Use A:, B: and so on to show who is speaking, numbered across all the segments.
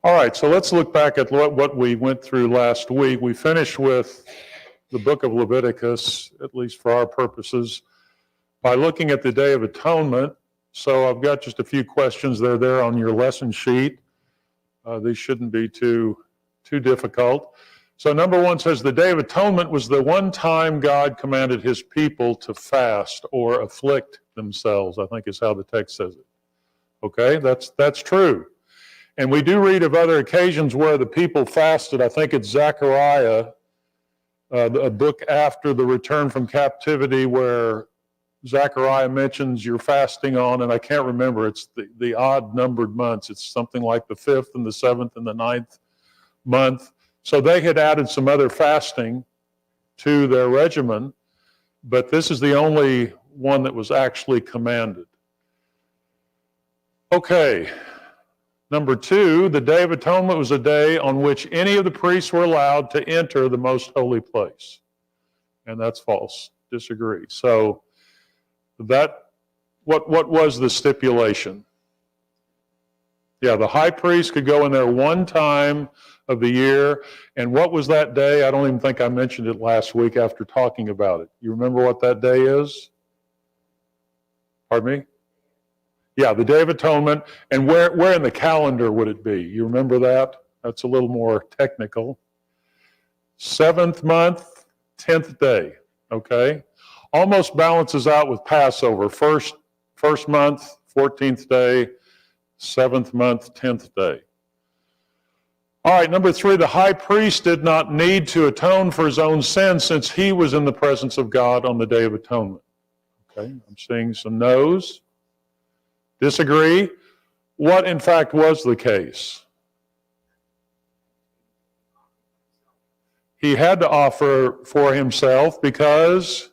A: All right, so let's look back at what we went through last week. We finished with the book of Leviticus, at least for our purposes, by looking at the Day of Atonement. So I've got just a few questions. They're there on your lesson sheet. These shouldn't be too difficult. So number one says the Day of Atonement was the one time God commanded his people to fast or afflict themselves, I think is how the text says it. Okay, that's true. And we do read of other occasions where the people fasted. I think it's Zechariah, a book after the return from captivity, where Zechariah mentions you're fasting on, and I can't remember, it's the odd numbered months. It's something like the 5th and the 7th and the 9th month. So they had added some other fasting to their regimen, but this is the only one that was actually commanded. Okay. Number two, the Day of Atonement was a day on which any of the priests were allowed to enter the most holy place. And that's false. Disagree. So what was the stipulation? Yeah, the high priest could go in there one time of the year. And what was that day? I don't even think I mentioned it last week after talking about it. You remember what that day is? Pardon me? Yeah, the Day of Atonement. And where in the calendar would it be? You remember that? That's a little more technical. 7th month, 10th day. Okay? Almost balances out with Passover. First month, 14th day. 7th month, 10th day. All right, number three, the high priest did not need to atone for his own sins since he was in the presence of God on the Day of Atonement. Okay, I'm seeing some no's. Disagree? What, in fact, was the case? He had to offer for himself because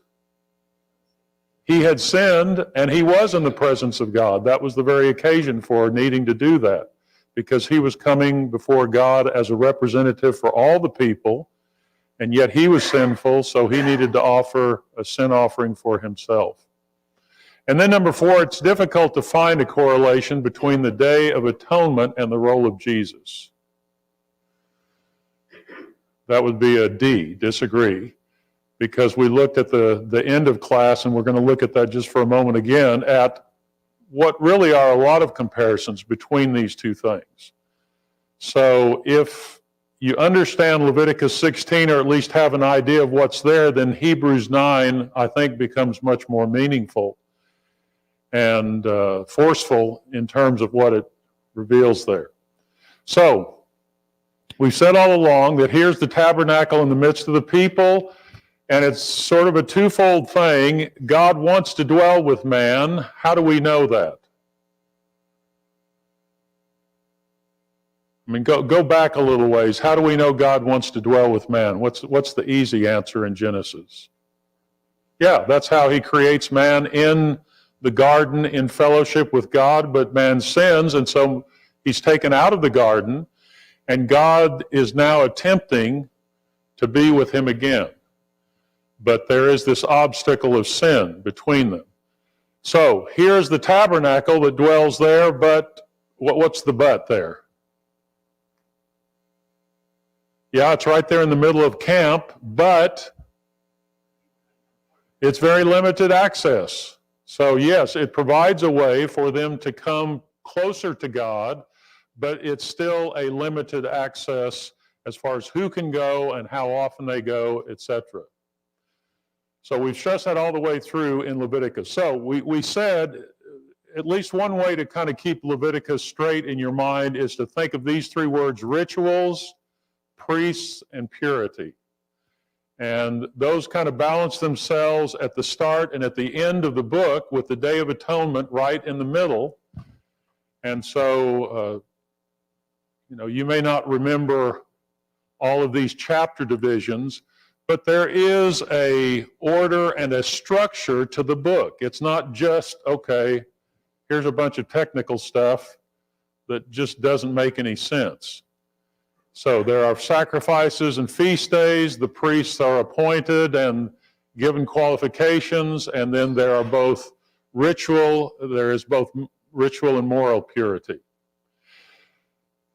A: he had sinned and he was in the presence of God. That was the very occasion for needing to do that, because he was coming before God as a representative for all the people, and yet he was sinful, so he needed to offer a sin offering for himself. And then number four, it's difficult to find a correlation between the Day of Atonement and the role of Jesus. That would be a D, disagree, because we looked at the end of class, and we're going to look at that just for a moment again, at what really are a lot of comparisons between these two things. So if you understand Leviticus 16, or at least have an idea of what's there, then Hebrews 9, I think, becomes much more meaningful and forceful in terms of what it reveals there. So we've said all along that here's the tabernacle in the midst of the people, and it's sort of a twofold thing. God wants to dwell with man. How do we know that? I mean, go back a little ways. How do we know God wants to dwell with man? What's the easy answer in Genesis? Yeah, that's how he creates man in the garden in fellowship with God, but man sins, and so he's taken out of the garden, and God is now attempting to be with him again. But there is this obstacle of sin between them. So here's the tabernacle that dwells there, but what's the but there? Yeah, it's right there in the middle of camp, but it's very limited access. So yes, it provides a way for them to come closer to God, but it's still a limited access as far as who can go and how often they go, etc. So we've stressed that all the way through in Leviticus. So we said at least one way to kind of keep Leviticus straight in your mind is to think of these three words: rituals, priests, and purity. And those kind of balance themselves at the start and at the end of the book, with the Day of Atonement right in the middle. And so, you may not remember all of these chapter divisions, but there is a order and a structure to the book. It's not just, okay, here's a bunch of technical stuff that just doesn't make any sense. So there are sacrifices and feast days. The priests are appointed and given qualifications, and then there is both ritual and moral purity.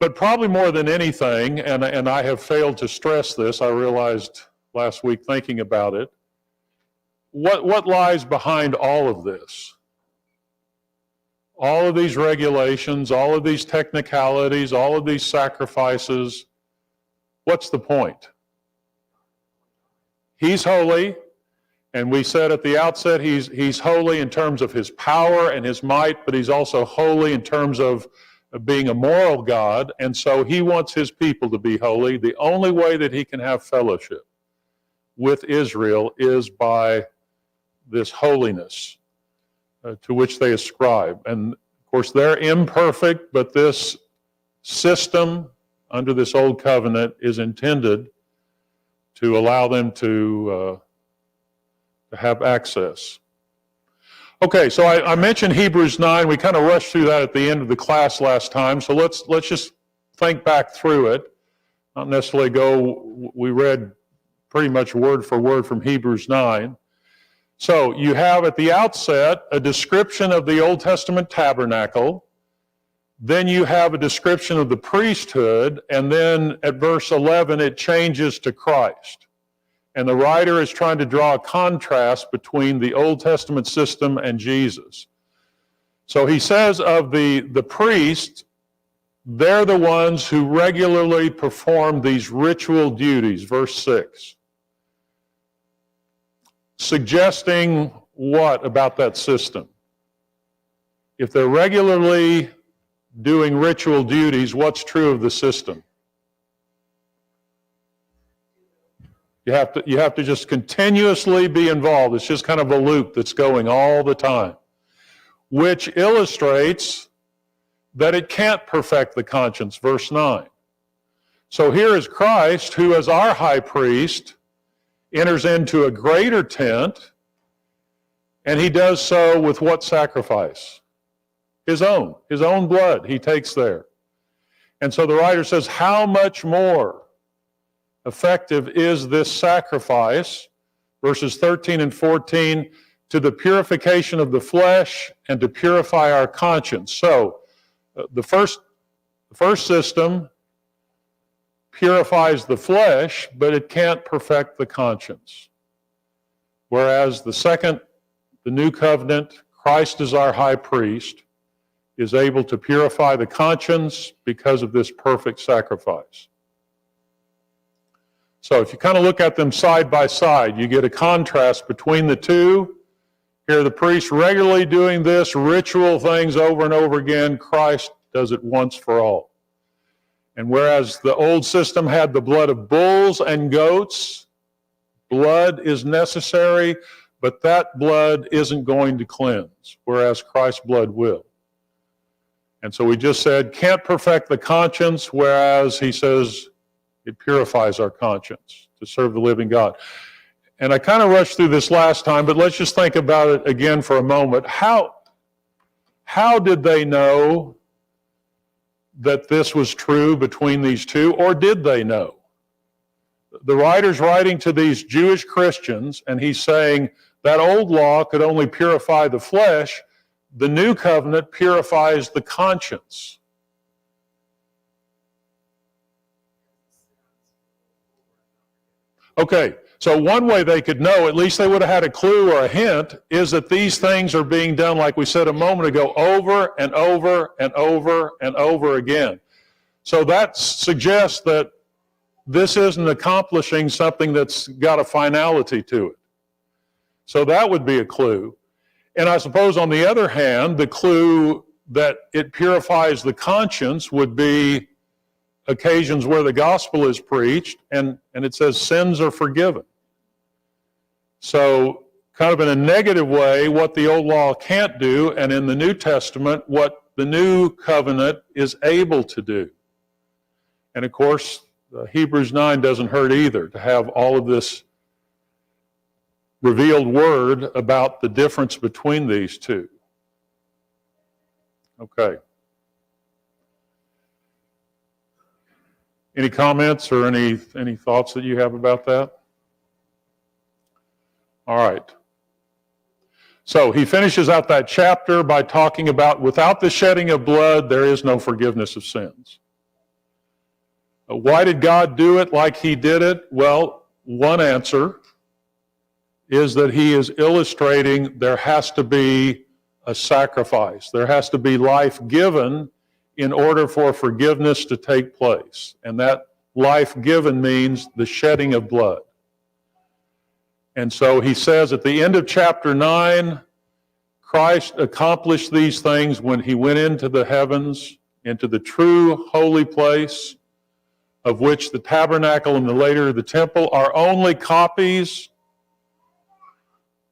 A: But probably more than anything, and I have failed to stress this, I realized last week thinking about it, what lies behind all of this? All of these regulations, all of these technicalities, all of these sacrifices, what's the point? He's holy, and we said at the outset he's holy in terms of his power and his might, but he's also holy in terms of being a moral God, and so he wants his people to be holy. The only way that he can have fellowship with Israel is by this holiness to which they ascribe. And of course, they're imperfect, but this system under this old covenant is intended to allow them to have access. Okay, so I mentioned Hebrews 9. We kind of rushed through that at the end of the class last time, so let's just think back through it. Not necessarily we read pretty much word for word from Hebrews 9. So you have at the outset a description of the Old Testament tabernacle, then you have a description of the priesthood, and then at verse 11 it changes to Christ. And the writer is trying to draw a contrast between the Old Testament system and Jesus. So he says of the priests, they're the ones who regularly perform these ritual duties, verse 6. Suggesting what about that system? If they're regularly doing ritual duties, what's true of the system? You have to just continuously be involved. It's just kind of a loop that's going all the time, which illustrates that it can't perfect the conscience, verse 9. So here is Christ, who as our high priest enters into a greater tent, and he does so with what sacrifice? His own blood he takes there. And so the writer says, how much more effective is this sacrifice, verses 13 and 14, to the purification of the flesh and to purify our conscience. So the first system purifies the flesh, but it can't perfect the conscience. Whereas the new covenant, Christ is our high priest, is able to purify the conscience because of this perfect sacrifice. So if you kind of look at them side by side, you get a contrast between the two. Here the priest regularly doing this ritual things over and over again. Christ does it once for all. And whereas the old system had the blood of bulls and goats, blood is necessary, but that blood isn't going to cleanse, whereas Christ's blood will. And so we just said, can't perfect the conscience, whereas he says it purifies our conscience to serve the living God. And I kind of rushed through this last time, but let's just think about it again for a moment. How did they know that this was true between these two, or did they know? The writer's writing to these Jewish Christians, and he's saying that old law could only purify the flesh. The new covenant purifies the conscience. Okay, so one way they could know, at least they would have had a clue or a hint, is that these things are being done, like we said a moment ago, over and over and over and over again. So that suggests that this isn't accomplishing something that's got a finality to it. So that would be a clue. And I suppose on the other hand, the clue that it purifies the conscience would be occasions where the gospel is preached and it says sins are forgiven. So kind of in a negative way, what the old law can't do, and in the New Testament, what the new covenant is able to do. And of course, Hebrews 9 doesn't hurt either, to have all of this revealed word about the difference between these two. Okay. Any comments or any thoughts that you have about that? All right. So he finishes out that chapter by talking about without the shedding of blood, there is no forgiveness of sins. Why did God do it like he did it? Well, one answer is that he is illustrating there has to be a sacrifice. There has to be life given in order for forgiveness to take place. And that life given means the shedding of blood. And so he says at the end of chapter 9, Christ accomplished these things when he went into the heavens, into the true holy place, of which the tabernacle and later the temple are only copies,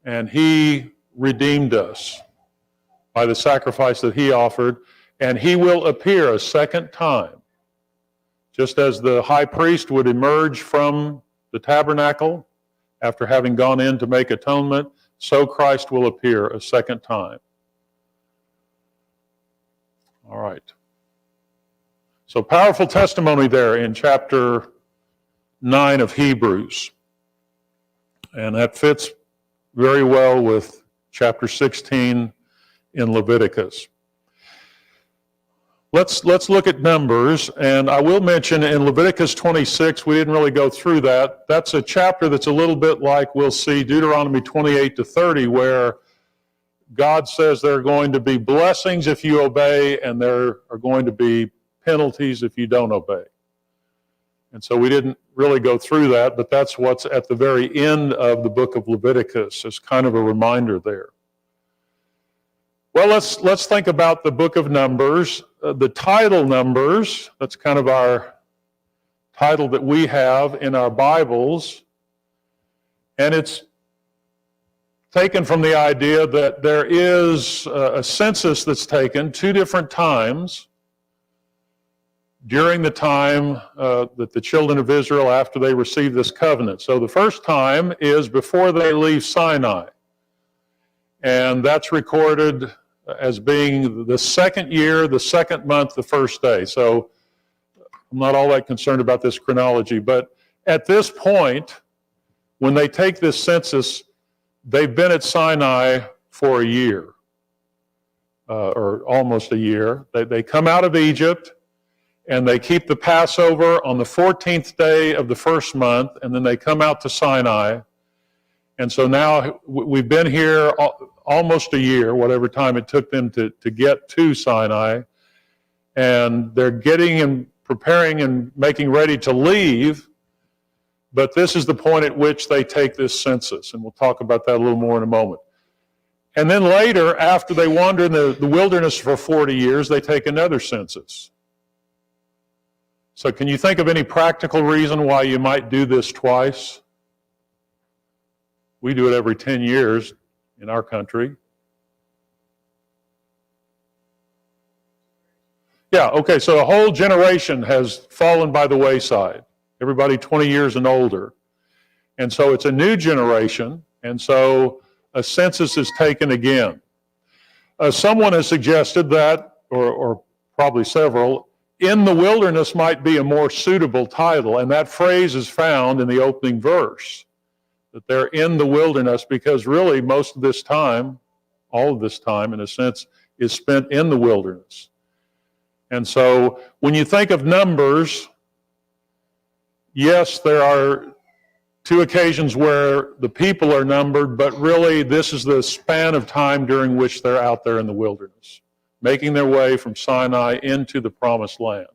A: and he redeemed us by the sacrifice that he offered, and he will appear a second time. Just as the high priest would emerge from the tabernacle after having gone in to make atonement, so Christ will appear a second time. All right. So powerful testimony there in chapter 9 of Hebrews. And that fits very well with chapter 16 in Leviticus. Let's look at Numbers, and I will mention in Leviticus 26, we didn't really go through that. That's a chapter that's a little bit like we'll see Deuteronomy 28 to 30, where God says there are going to be blessings if you obey, and there are going to be penalties if you don't obey. And so we didn't really go through that, but that's what's at the very end of the book of Leviticus as kind of a reminder there. Well, let's think about the book of Numbers. The title Numbers, that's kind of our title that we have in our Bibles, and it's taken from the idea that there is a census that's taken 2 different times during the time that the children of Israel, after they receive this covenant. So the first time is before they leave Sinai, and that's recorded as being the second year, the second month, the first day. So I'm not all that concerned about this chronology, but at this point, when they take this census, they've been at Sinai for a year, or almost a year. They come out of Egypt, and they keep the Passover on the 14th day of the first month, and then they come out to Sinai. And so now we've been here almost a year, whatever time it took them to get to Sinai, and they're getting and preparing and making ready to leave, but this is the point at which they take this census, and we'll talk about that a little more in a moment. And then later, after they wander in the wilderness for 40 years, they take another census. So can you think of any practical reason why you might do this twice? We do it every 10 years in our country. Yeah, okay, so a whole generation has fallen by the wayside. Everybody 20 years and older. And so it's a new generation, and so a census is taken again. Someone has suggested that, or probably several, in the wilderness might be a more suitable title, and that phrase is found in the opening verse, that they're in the wilderness, because really most of this time, all of this time in a sense, is spent in the wilderness. And so when you think of Numbers, yes, there are 2 occasions where the people are numbered, but really this is the span of time during which they're out there in the wilderness, making their way from Sinai into the Promised Land.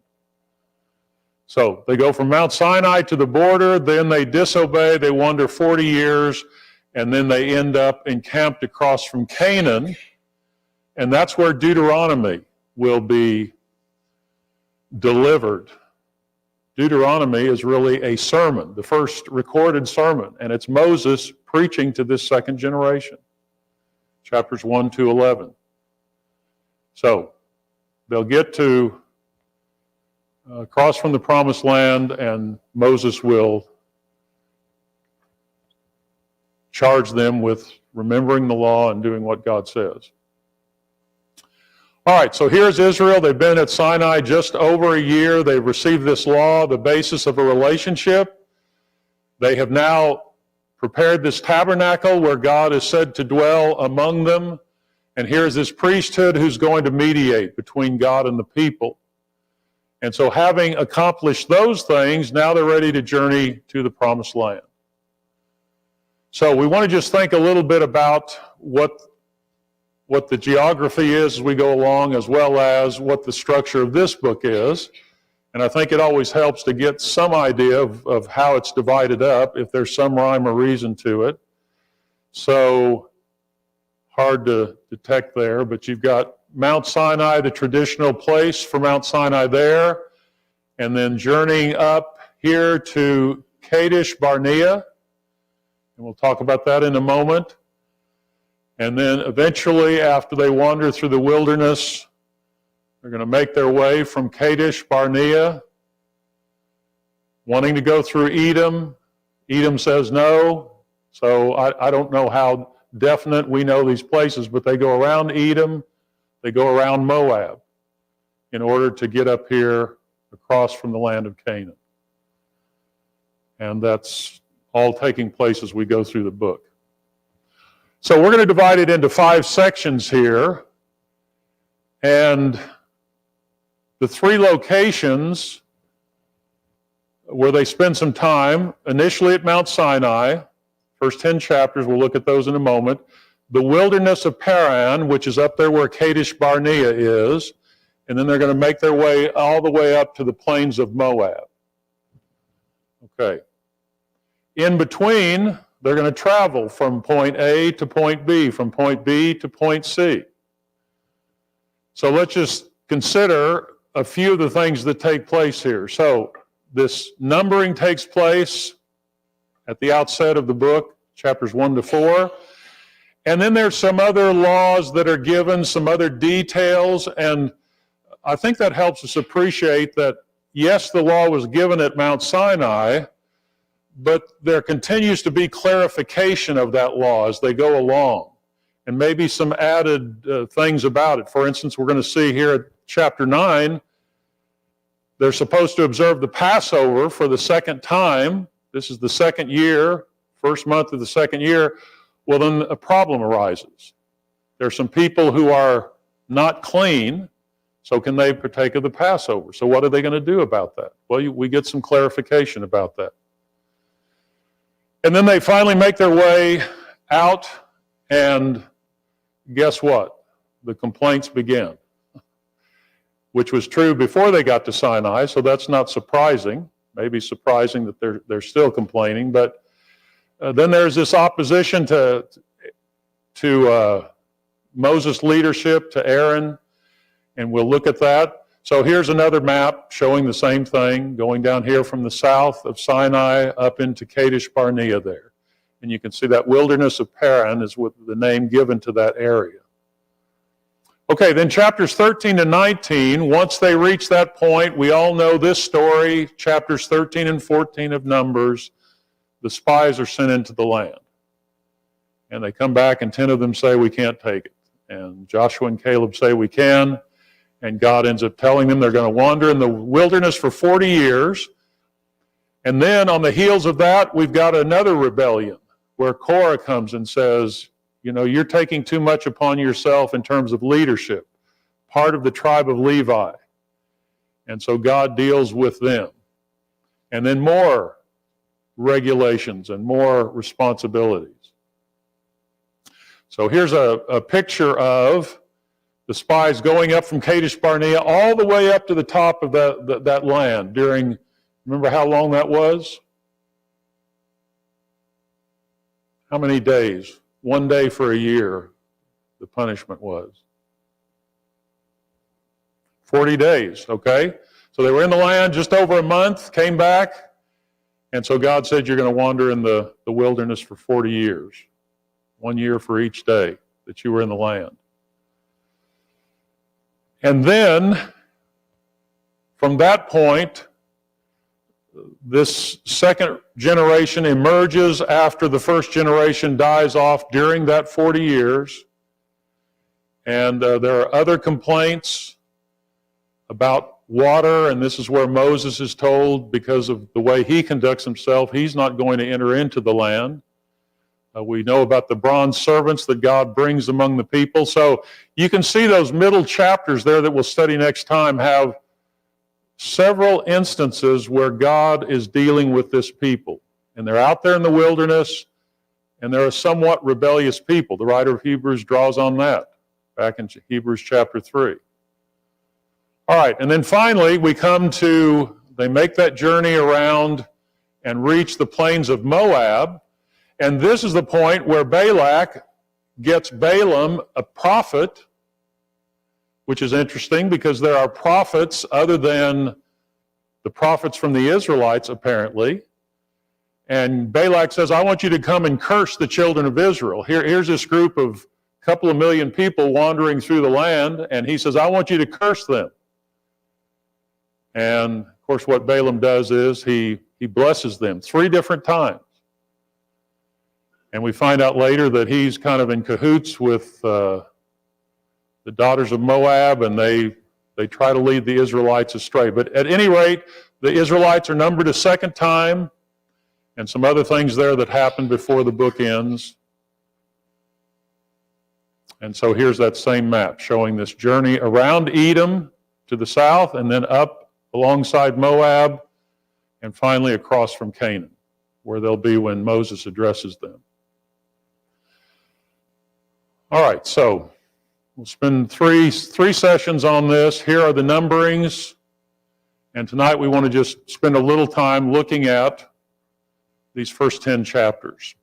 A: So they go from Mount Sinai to the border, then they disobey, they wander 40 years, and then they end up encamped across from Canaan, and that's where Deuteronomy will be delivered. Deuteronomy is really a sermon, the first recorded sermon, and it's Moses preaching to this second generation, chapters 1 to 11. So they'll get to cross from the Promised Land, and Moses will charge them with remembering the law and doing what God says. All right, so here's Israel. They've been at Sinai just over a year. They've received this law, the basis of a relationship. They have now prepared this tabernacle where God is said to dwell among them. And here's this priesthood who's going to mediate between God and the people. And so having accomplished those things, now they're ready to journey to the promised land. So we want to just think a little bit about what the geography is as we go along, as well as what the structure of this book is. And I think it always helps to get some idea of how it's divided up, if there's some rhyme or reason to it. So hard to detect there, but you've got Mount Sinai, the traditional place for Mount Sinai there, and then journeying up here to Kadesh Barnea, and we'll talk about that in a moment. And then eventually, after they wander through the wilderness, they're going to make their way from Kadesh Barnea, wanting to go through Edom. Edom says no, so I don't know how definite we know these places, but they go around Edom, they go around Moab in order to get up here across from the land of Canaan. And that's all taking place as we go through the book. So we're going to divide it into 5 sections here. And the 3 locations where they spend some time, initially at Mount Sinai, first 10 chapters, we'll look at those in a moment. The wilderness of Paran, which is up there where Kadesh Barnea is, and then they're going to make their way all the way up to the plains of Moab. Okay. In between, they're going to travel from point A to point B, from point B to point C. So let's just consider a few of the things that take place here. So this numbering takes place at the outset of the book, chapters 1 to 4. And then there's some other laws that are given, some other details, and I think that helps us appreciate that, yes, the law was given at Mount Sinai, but there continues to be clarification of that law as they go along, and maybe some added things about it. For instance, we're going to see here at chapter 9, they're supposed to observe the Passover for the second time. This is the second year, first month of the second year. Well, then a problem arises. There are some people who are not clean, so can they partake of the Passover? So what are they going to do about that? Well, we get some clarification about that. And then they finally make their way out, and guess what? The complaints begin, which was true before they got to Sinai, so that's not surprising. Maybe surprising that they're still complaining, but then there's this opposition to Moses' leadership, to Aaron, and we'll look at that. So here's another map showing the same thing, going down here from the south of Sinai up into Kadesh Barnea there. And you can see that wilderness of Paran is with the name given to that area. Okay, then chapters 13 to 19, once they reach that point, we all know this story, chapters 13 and 14 of Numbers, the spies are sent into the land. And they come back and 10 of them say, we can't take it. And Joshua and Caleb say, we can. And God ends up telling them they're going to wander in the wilderness for 40 years. And then on the heels of that, we've got another rebellion where Korah comes and says, you know, you're taking too much upon yourself in terms of leadership, part of the tribe of Levi. And so God deals with them. And then more regulations and more responsibilities. So here's a picture of the spies going up from Kadesh Barnea all the way up to the top of that land during, remember how long that was? How many days? 1 day for a year, the punishment was. 40 days, okay? So they were in the land just over a month, came back, and so God said, you're going to wander in the wilderness for 40 years. 1 year for each day that you were in the land. And then, from that point, this second generation emerges after the first generation dies off during that 40 years. And there are other complaints about water, and this is where Moses is told, because of the way he conducts himself, he's not going to enter into the land. We know about the bronze servants that God brings among the people. So you can see those middle chapters there that we'll study next time have several instances where God is dealing with this people. And they're out there in the wilderness, and they're a somewhat rebellious people. The writer of Hebrews draws on that back in Hebrews chapter 3. All right, and then finally we come to, they make that journey around and reach the plains of Moab. And this is the point where Balak gets Balaam, a prophet, which is interesting because there are prophets other than the prophets from the Israelites, apparently. And Balak says, I want you to come and curse the children of Israel. Here's this group of a couple of million people wandering through the land, and he says, I want you to curse them. And, of course, what Balaam does is he blesses them 3 different times. And we find out later that he's kind of in cahoots with the daughters of Moab, and they try to lead the Israelites astray. But at any rate, the Israelites are numbered a second time, and some other things there that happen before the book ends. And so here's that same map showing this journey around Edom to the south, and then up alongside Moab, and finally across from Canaan, where they'll be when Moses addresses them. All right, so we'll spend three sessions on this. Here are the numberings. And tonight we want to just spend a little time looking at these first 10 chapters.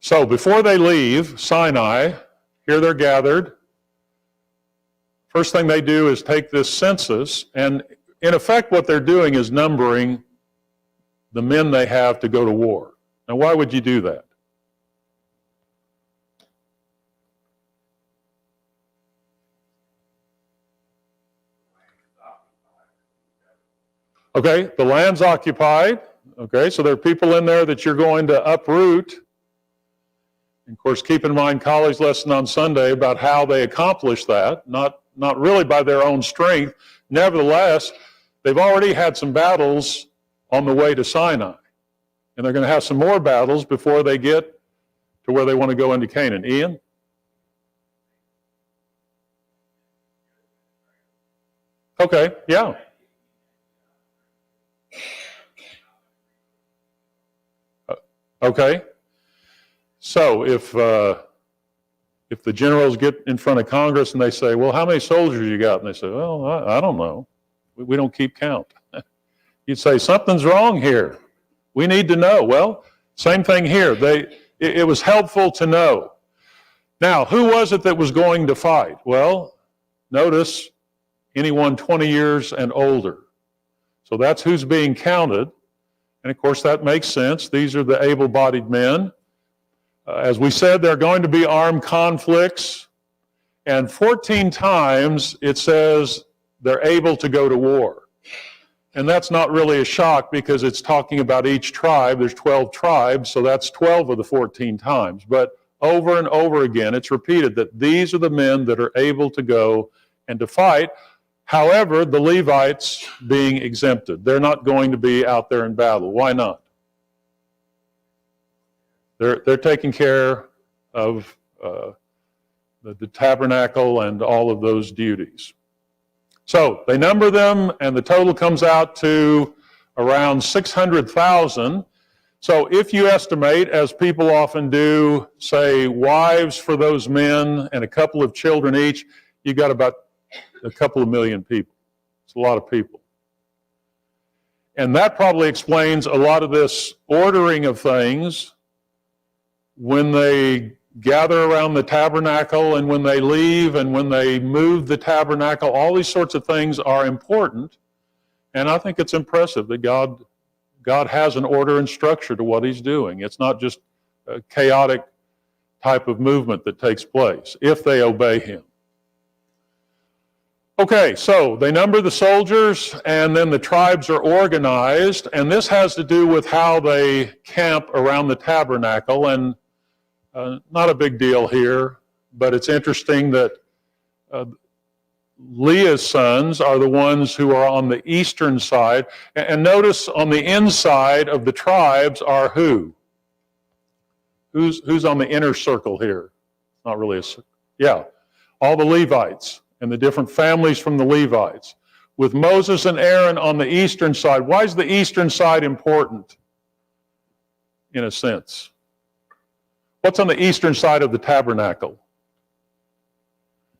A: So before they leave Sinai, here they're gathered. First thing they do is take this census, and in effect what they're doing is numbering the men they have to go to war. Now why would you do that? Okay, the land's occupied. Okay, so there are people in there that you're going to uproot. And of course, keep in mind College lesson on Sunday about how they accomplish that, not really by their own strength. Nevertheless, they've already had some battles on the way to Sinai. And they're going to have some more battles before they get to where they want to go into Canaan. Ian? Okay, yeah. Okay, so if the generals get in front of Congress and they say, well, how many soldiers you got? And they say, well, I don't know. We don't keep count. You'd say, something's wrong here. We need to know. Well, same thing here. It was helpful to know. Now, who was it that was going to fight? Well, notice anyone 20 years and older. So that's who's being counted. And of course, that makes sense. These are the able-bodied men. As we said, there are going to be armed conflicts. And 14 times it says they're able to go to war. And that's not really a shock because it's talking about each tribe. There's 12 tribes, so that's 12 of the 14 times. But over and over again, it's repeated that these are the men that are able to go and to fight. However, the Levites being exempted. They're not going to be out there in battle. Why not? They're taking care of the tabernacle and all of those duties. So they number them, and the total comes out to around 600,000. So if you estimate, as people often do, say wives for those men and a couple of children each, you got about a couple of million people. It's a lot of people. And that probably explains a lot of this ordering of things when they gather around the tabernacle and when they leave and when they move the tabernacle. All these sorts of things are important. And I think it's impressive that God has an order and structure to what he's doing. It's not just a chaotic type of movement that takes place if they obey him. Okay, so they number the soldiers, and then the tribes are organized, and this has to do with how they camp around the tabernacle, and not a big deal here, but it's interesting that Leah's sons are the ones who are on the eastern side, and notice on the inside of the tribes are who? Who's on the inner circle here? Not really a, yeah, all the Levites. and the different families from the Levites, with Moses and Aaron on the eastern side. Why is the eastern side important, in a sense? What's on the eastern side of the tabernacle?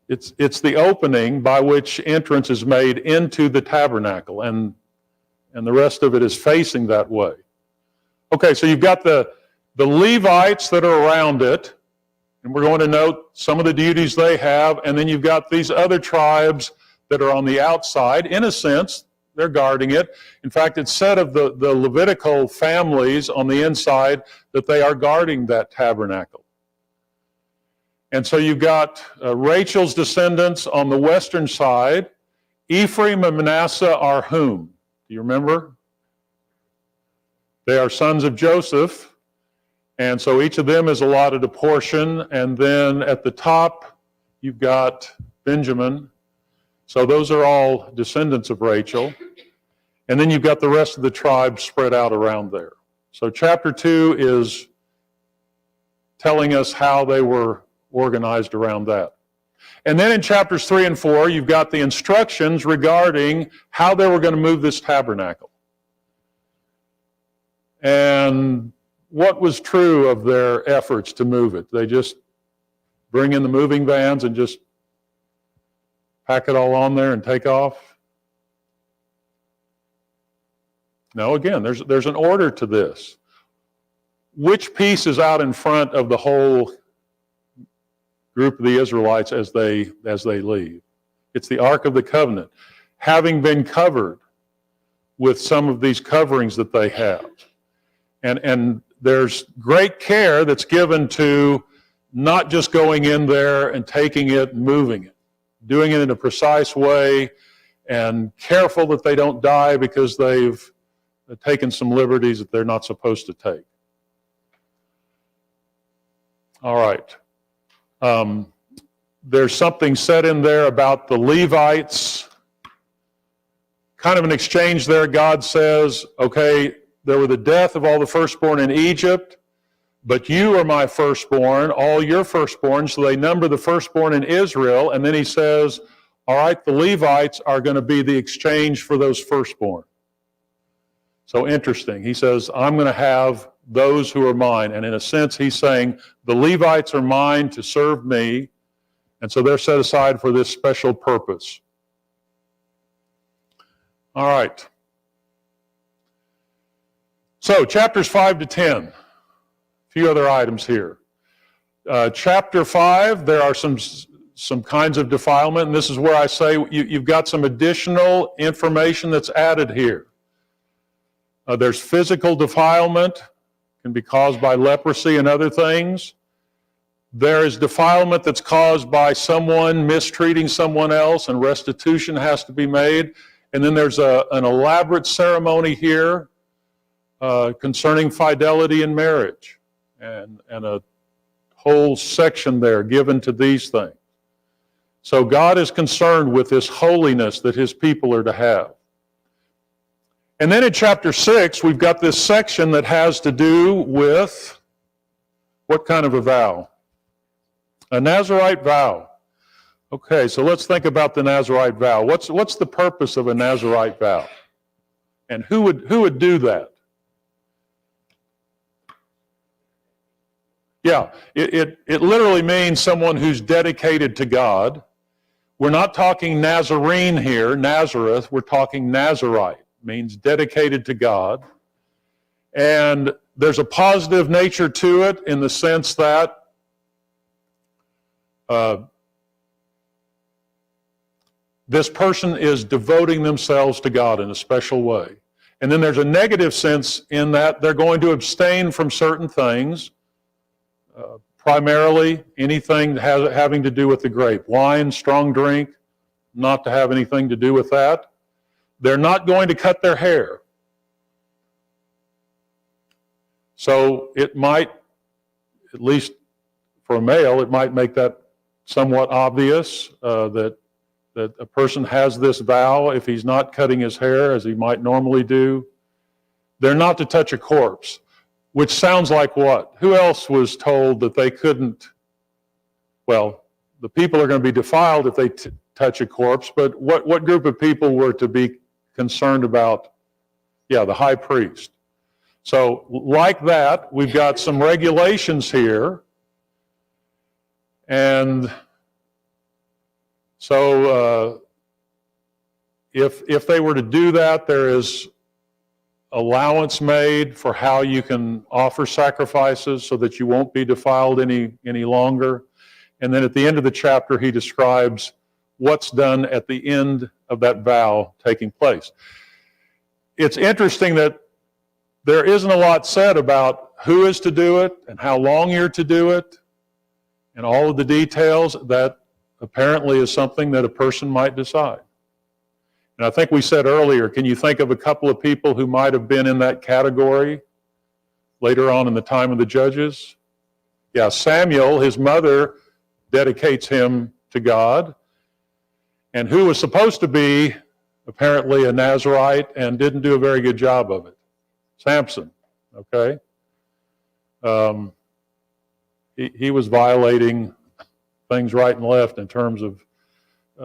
A: It's the opening by which entrance is made into the tabernacle, and the rest of it is facing that way. Okay, so you've got the Levites that are around it, and we're going to note some of the duties they have, and then you've got these other tribes that are on the outside. In a sense, they're guarding it. In fact, it's said of the Levitical families on the inside that they are guarding that tabernacle. And so you've got Rachel's descendants on the western side. Ephraim and Manasseh are whom? Do you remember? They are sons of Joseph. And so each of them is allotted a portion. And then at the top, you've got Benjamin. So those are all descendants of Rachel. And then you've got the rest of the tribes spread out around there. So chapter 2 is telling us how they were organized around that. And then in chapters 3 and 4, you've got the instructions regarding how they were going to move this tabernacle. And what was true of their efforts to move it? They just bring in the moving vans and just pack it all on there and take off? No, again, there's an order to this. Which piece is out in front of the whole group of the Israelites as they leave? It's the Ark of the Covenant, having been covered with some of these coverings that they have. And there's great care that's given to not just going in there and taking it and moving it, doing it in a precise way, and careful that they don't die because they've taken some liberties that they're not supposed to take. All right. There's something said in there about the Levites. Kind of an exchange there. God says, okay, there were the death of all the firstborn in Egypt, but you are my firstborn, all your firstborn. So they number the firstborn in Israel. And then he says, all right, the Levites are going to be the exchange for those firstborn. So interesting. He says, I'm going to have those who are mine. And in a sense, he's saying, the Levites are mine to serve me. And so they're set aside for this special purpose. All right. So chapters 5 to 10. A few other items here. Chapter 5, there are some kinds of defilement. And this is where I say you've got some additional information that's added here. There's physical defilement, can be caused by leprosy and other things. There is defilement that's caused by someone mistreating someone else, and restitution has to be made. And then there's an elaborate ceremony here concerning fidelity in marriage, and a whole section there given to these things. So God is concerned with this holiness that his people are to have. And then in chapter 6, we've got this section that has to do with what kind of a vow? A Nazirite vow. Okay, so let's think about the Nazirite vow. What's the purpose of a Nazirite vow? And who would do that? Yeah, it literally means someone who's dedicated to God. We're not talking Nazarene here, Nazareth. We're talking Nazirite. Means dedicated to God. And there's a positive nature to it in the sense that this person is devoting themselves to God in a special way. And then there's a negative sense in that they're going to abstain from certain things, primarily anything having to do with the grape. Wine, strong drink, not to have anything to do with that. They're not going to cut their hair. So it might, at least for a male, it might make that somewhat obvious that a person has this vow if he's not cutting his hair as he might normally do. They're not to touch a corpse, which sounds like what? Who else was told that they couldn't? Well, the people are going to be defiled if they touch a corpse, but what group of people were to be concerned about? Yeah, the high priest. So like that, we've got some regulations here. And so if they were to do that, there is allowance made for how you can offer sacrifices so that you won't be defiled any longer. And then at the end of the chapter, he describes what's done at the end of that vow taking place. It's interesting that there isn't a lot said about who is to do it and how long you're to do it and all of the details. That apparently is something that a person might decide. And I think we said earlier, can you think of a couple of people who might have been in that category later on in the time of the judges? Yeah, Samuel, his mother dedicates him to God, and who was supposed to be apparently a Nazirite and didn't do a very good job of it? Samson, okay? He was violating things right and left in terms of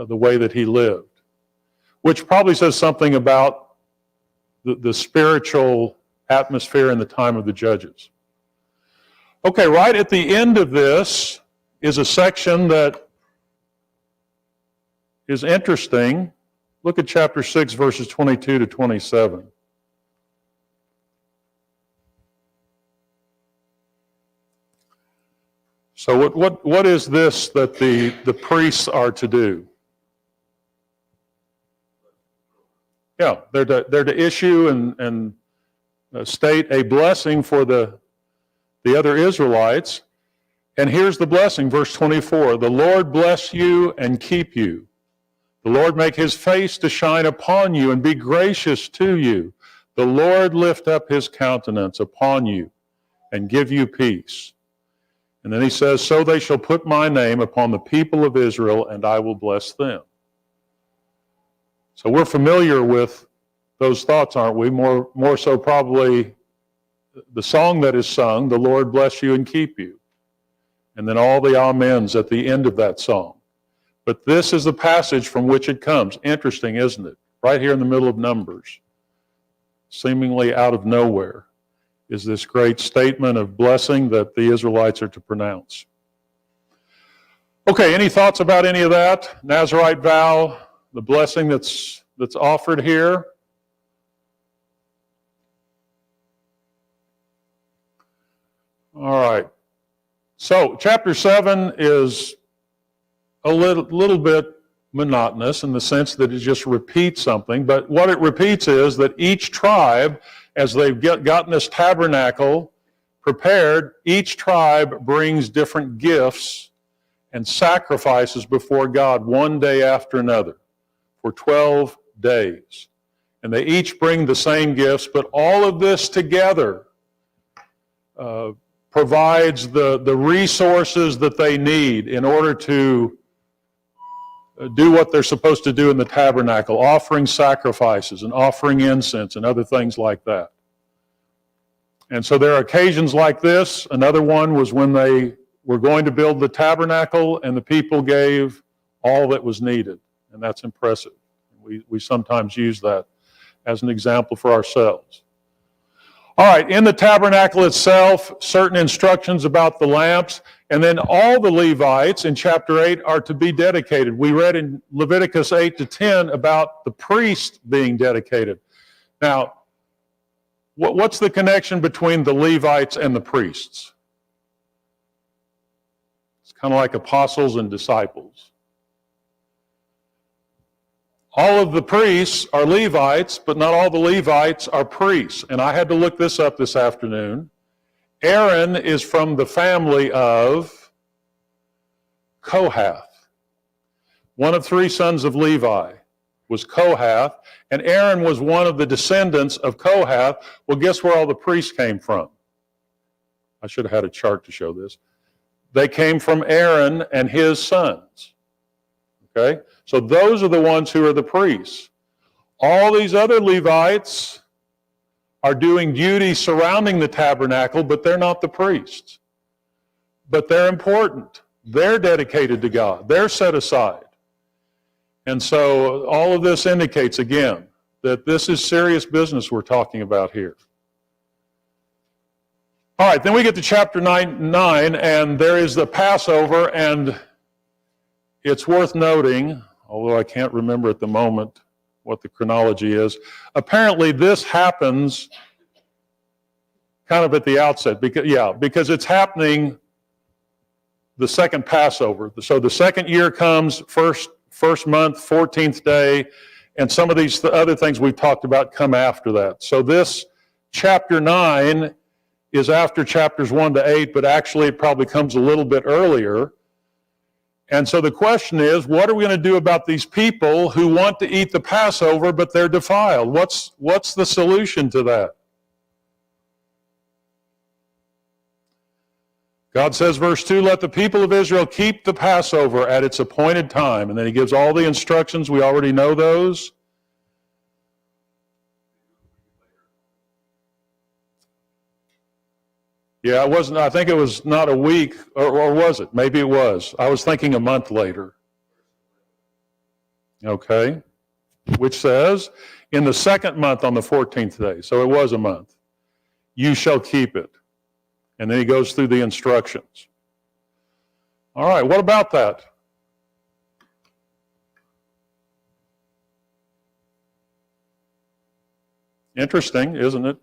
A: the way that he lived, which probably says something about the spiritual atmosphere in the time of the judges. Okay, right at the end of this is a section that is interesting. Look at chapter 6, verses 22 to 27. So what is this that the priests are to do? Yeah, they're to issue and state a blessing for the other Israelites. And here's the blessing, verse 24. The Lord bless you and keep you. The Lord make his face to shine upon you and be gracious to you. The Lord lift up his countenance upon you and give you peace. And then he says, so they shall put my name upon the people of Israel, and I will bless them. So we're familiar with those thoughts, aren't we? More so probably the song that is sung, the Lord bless you and keep you. And then all the amens at the end of that song. But this is the passage from which it comes. Interesting, isn't it? Right here in the middle of Numbers, seemingly out of nowhere, is this great statement of blessing that the Israelites are to pronounce. Okay, any thoughts about any of that? Nazirite vow, the blessing that's offered here? All right. So chapter 7 is a little bit monotonous in the sense that it just repeats something, but what it repeats is that each tribe, as they've gotten this tabernacle prepared, each tribe brings different gifts and sacrifices before God one day after another for 12 days. And they each bring the same gifts, but all of this together provides the resources that they need in order to do what they're supposed to do in the tabernacle, offering sacrifices and offering incense and other things like that. And so there are occasions like this. Another one was when they were going to build the tabernacle and the people gave all that was needed. And that's impressive. We sometimes use that as an example for ourselves. All right, in the tabernacle itself, certain instructions about the lamps, and then all the Levites in chapter 8 are to be dedicated. We read in Leviticus 8 to 10 about the priest being dedicated. Now, what's the connection between the Levites and the priests? It's kind of like apostles and disciples. All of the priests are Levites, but not all the Levites are priests. And I had to look this up this afternoon. Aaron is from the family of Kohath. One of three sons of Levi was Kohath, and Aaron was one of the descendants of Kohath. Well, guess where all the priests came from? I should have had a chart to show this. They came from Aaron and his sons. Okay? So those are the ones who are the priests. All these other Levites are doing duties surrounding the tabernacle, but they're not the priests. But they're important. They're dedicated to God. They're set aside. And so all of this indicates, again, that this is serious business we're talking about here. All right, then we get to chapter 9, and there is the Passover, and it's worth noting, although I can't remember at the moment what the chronology is, apparently this happens kind of at the outset, because it's happening the second Passover. So the second year comes, first month, 14th day, and some of these other things we've talked about come after that. So this chapter 9 is after chapters 1 to 8, but actually it probably comes a little bit earlier. And so the question is, what are we going to do about these people who want to eat the Passover, but they're defiled? What's the solution to that? God says, verse 2, let the people of Israel keep the Passover at its appointed time. And then he gives all the instructions. We already know those. Yeah, it wasn't. I think it was not a week, or was it? Maybe it was. I was thinking a month later. Okay. Which says, in the second month on the 14th day, so it was a month, you shall keep it. And then he goes through the instructions. All right, what about that? Interesting, isn't it?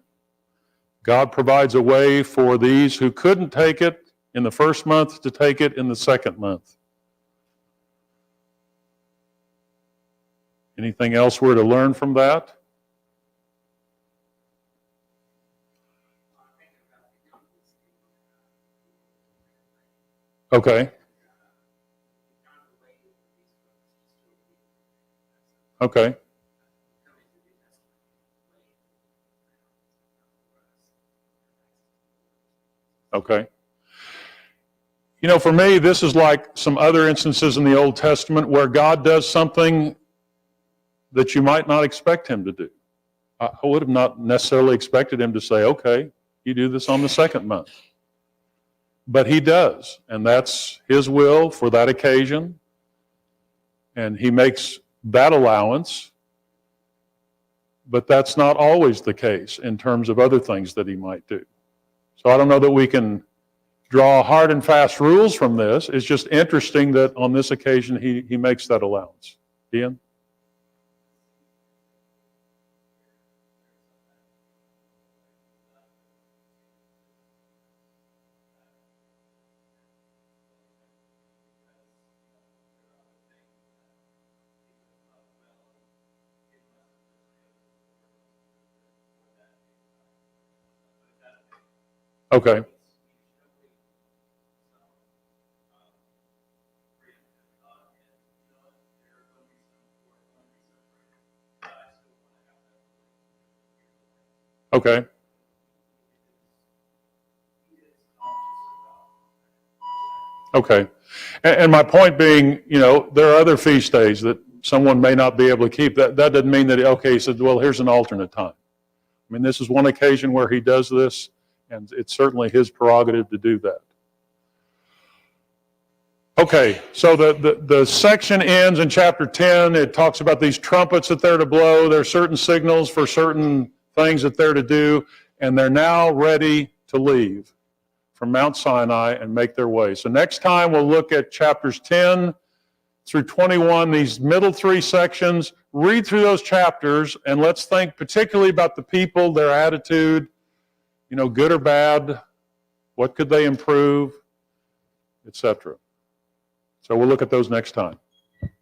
A: God provides a way for these who couldn't take it in the first month to take it in the second month. Anything else we're to learn from that? Okay. Okay. Okay. You know, for me, this is like some other instances in the Old Testament where God does something that you might not expect him to do. I would have not necessarily expected him to say, okay, you do this on the second month. But he does, and that's his will for that occasion. And he makes that allowance. But that's not always the case in terms of other things that he might do. So I don't know that we can draw hard and fast rules from this. It's just interesting that on this occasion he makes that allowance. Ian? Okay. Okay. Okay. And my point being, you know, there are other feast days that someone may not be able to keep. That doesn't mean that, okay, he said, well, here's an alternate time. I mean, this is one occasion where he does this, and it's certainly his prerogative to do that. Okay, so the section ends in chapter 10. It talks about these trumpets that they're to blow. There are certain signals for certain things that they're to do, and they're now ready to leave from Mount Sinai and make their way. So next time we'll look at chapters 10 through 21, these middle three sections. Read through those chapters, and let's think particularly about the people, their attitude, you know, good or bad, what could they improve, etc. So we'll look at those next time.